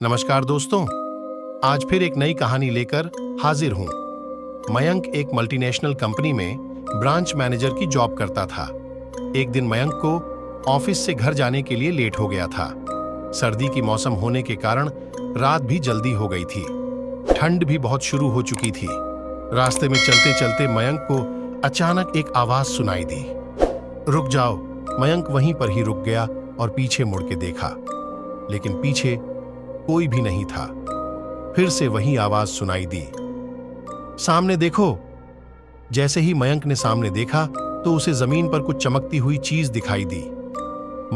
नमस्कार दोस्तों, आज फिर एक नई कहानी लेकर हाजिर हूं। मयंक एक मल्टीनेशनल कंपनी में ब्रांच मैनेजर की जॉब करता था। एक दिन मयंक को ऑफिस से घर जाने के लिए लेट हो गया था। सर्दी की मौसम होने के कारण रात भी जल्दी हो गई थी। ठंड भी बहुत शुरू हो चुकी थी। रास्ते में चलते चलते मयंक को अचानक एक आवाज सुनाई दी। रुक जाओ। मयंक वहीं पर ही रुक गया और पीछे मुड़ के देखा, लेकिन पीछे कोई भी नहीं था। फिर से वही आवाज सुनाई दी, सामने देखो। जैसे ही मयंक ने सामने देखा तो उसे जमीन पर कुछ चमकती हुई चीज दिखाई दी।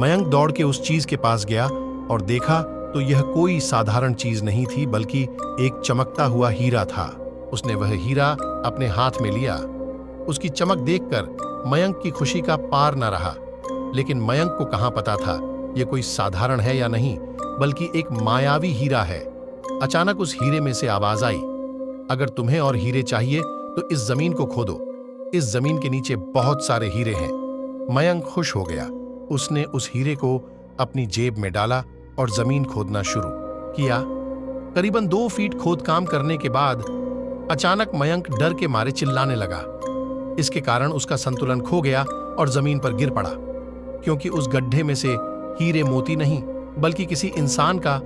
मयंक दौड़ के उस चीज के पास गया और देखा तो यह कोई साधारण चीज नहीं थी, बल्कि एक चमकता हुआ हीरा था। उसने वह हीरा अपने हाथ में लिया। उसकी चमक देखकर मयंक की खुशी का पार न रहा। लेकिन मयंक को कहां पता था यह कोई साधारण है या नहीं, बल्कि एक मायावी हीरा है। अचानक उस हीरे में से आवाज आई, अगर तुम्हें और हीरे चाहिए तो इस जमीन को खोदो। इस जमीन के नीचे बहुत सारे हीरे हैं। मयंक खुश हो गया। उसने उस हीरे को अपनी जेब में डाला और जमीन खोदना शुरू किया। करीबन 2 फीट खोदकाम करने के बाद अचानक मयंक डर के मारे चिल्लाने लगा। इसके कारण उसका संतुलन खो गया और जमीन पर गिर पड़ा, क्योंकि उस गड्ढे में से हीरे मोती नहीं बल्कि किसी इंसान का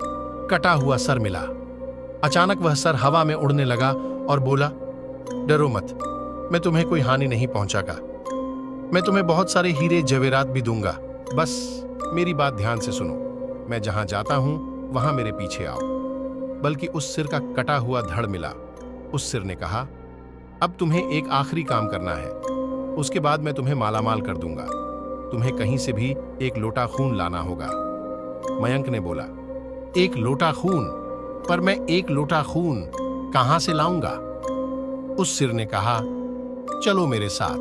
कटा हुआ सर मिला। अचानक वह सर हवा में उड़ने लगा और बोला, डरो मत, मैं तुम्हें कोई हानि नहीं पहुंचागा। मैं तुम्हें बहुत सारे हीरे जवेरात भी दूंगा। बस मेरी बात ध्यान से सुनो। मैं जहां जाता हूं वहां मेरे पीछे आओ। बल्कि उस सिर का कटा हुआ धड़ मिला। उस सिर ने कहा, अब तुम्हें एक आखिरी काम करना है, उसके बाद मैं तुम्हें मालामाल कर दूंगा। तुम्हें कहीं से भी एक लोटा खून लाना होगा। मयंक ने बोला, एक लोटा खून? पर मैं एक लोटा खून कहां से लाऊंगा? उस सिर ने कहा, चलो मेरे साथ।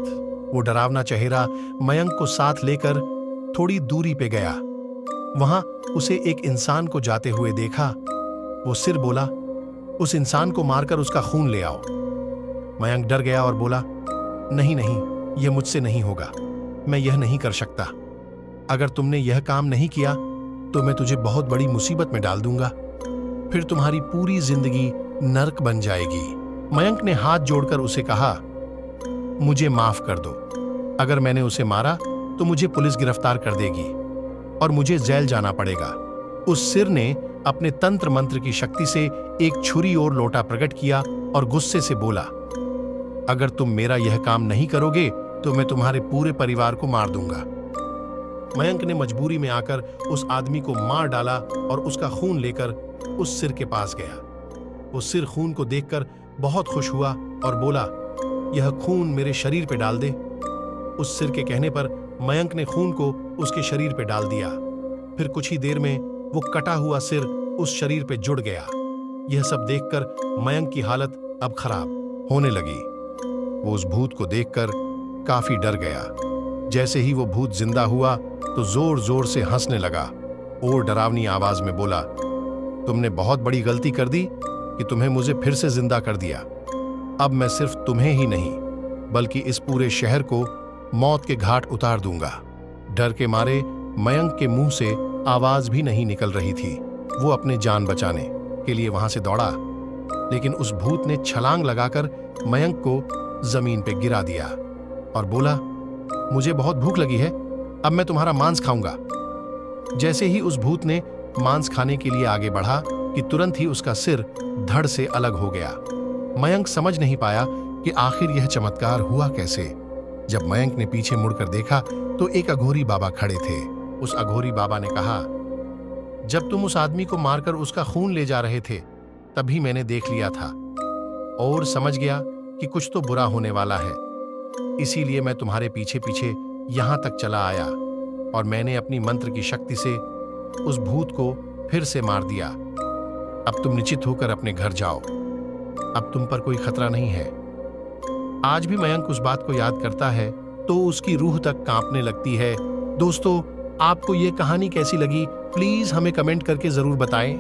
वो डरावना चेहरा मयंक को साथ लेकर थोड़ी दूरी पे गया। वहां उसे एक इंसान को जाते हुए देखा। वो सिर बोला, उस इंसान को मारकर उसका खून ले आओ। मयंक डर गया और बोला, नहीं नहीं, यह मुझसे नहीं होगा। मैं यह नहीं कर सकता। अगर तुमने यह काम नहीं किया तो मैं तुझे बहुत बड़ी मुसीबत में डाल दूंगा। फिर तुम्हारी पूरी जिंदगी नर्क बन जाएगी। मयंक ने हाथ जोड़कर उसे कहा, मुझे माफ कर दो। अगर मैंने उसे मारा तो मुझे पुलिस गिरफ्तार कर देगी और मुझे जेल जाना पड़ेगा। उस सिर ने अपने तंत्र मंत्र की शक्ति से एक छुरी और लोटा प्रकट किया और गुस्से से बोला, अगर तुम मेरा यह काम नहीं करोगे तो मैं तुम्हारे पूरे परिवार को मार दूंगा। मयंक ने मजबूरी में आकर उस आदमी को मार डाला और उसका खून लेकर उस सिर के पास गया। वो सिर खून को देखकर बहुत खुश हुआ और बोला, यह खून मेरे शरीर पे डाल दे। उस सिर के कहने पर मयंक ने खून को उसके शरीर पे डाल दिया। फिर कुछ ही देर में वो कटा हुआ सिर उस शरीर पे जुड़ गया। यह सब देखकर मयंक की हालत अब खराब होने लगी। वो उस भूत को देखकर काफी डर गया। जैसे ही वो भूत जिंदा हुआ तो जोर जोर से हंसने लगा और डरावनी आवाज में बोला, तुमने बहुत बड़ी गलती कर दी कि तुम्हें मुझे फिर से जिंदा कर दिया। अब मैं सिर्फ तुम्हें ही नहीं बल्कि इस पूरे शहर को मौत के घाट उतार दूंगा। डर के मारे मयंक के मुंह से आवाज भी नहीं निकल रही थी। वो अपने जान बचाने के लिए वहां से दौड़ा, लेकिन उस भूत ने छलांग लगाकर मयंक को जमीन पे गिरा दिया और बोला, मुझे बहुत भूख लगी है, अब मैं तुम्हारा मांस खाऊंगा। जैसे ही उस भूत ने मांस खाने के लिए आगे बढ़ा कि तुरंत ही उसका सिर धड़ से अलग हो गया। मयंक समझ नहीं पाया कि आखिर यह चमत्कार हुआ कैसे। जब मयंक ने पीछे मुड़कर देखा तो एक अघोरी बाबा खड़े थे। उस अघोरी बाबा ने कहा, जब तुम उस आदमी को मारकर उसका खून ले जा रहे थे तभी मैंने देख लिया था और समझ गया कि कुछ तो बुरा होने वाला है। इसीलिए मैं तुम्हारे पीछे पीछे यहां तक चला आया और मैंने अपनी मंत्र की शक्ति से उस भूत को फिर से मार दिया। अब तुम निश्चित होकर अपने घर जाओ। अब तुम पर कोई खतरा नहीं है। आज भी मयंक उस बात को याद करता है तो उसकी रूह तक कांपने लगती है। दोस्तों, आपको यह कहानी कैसी लगी प्लीज हमें कमेंट करके जरूर बताएं।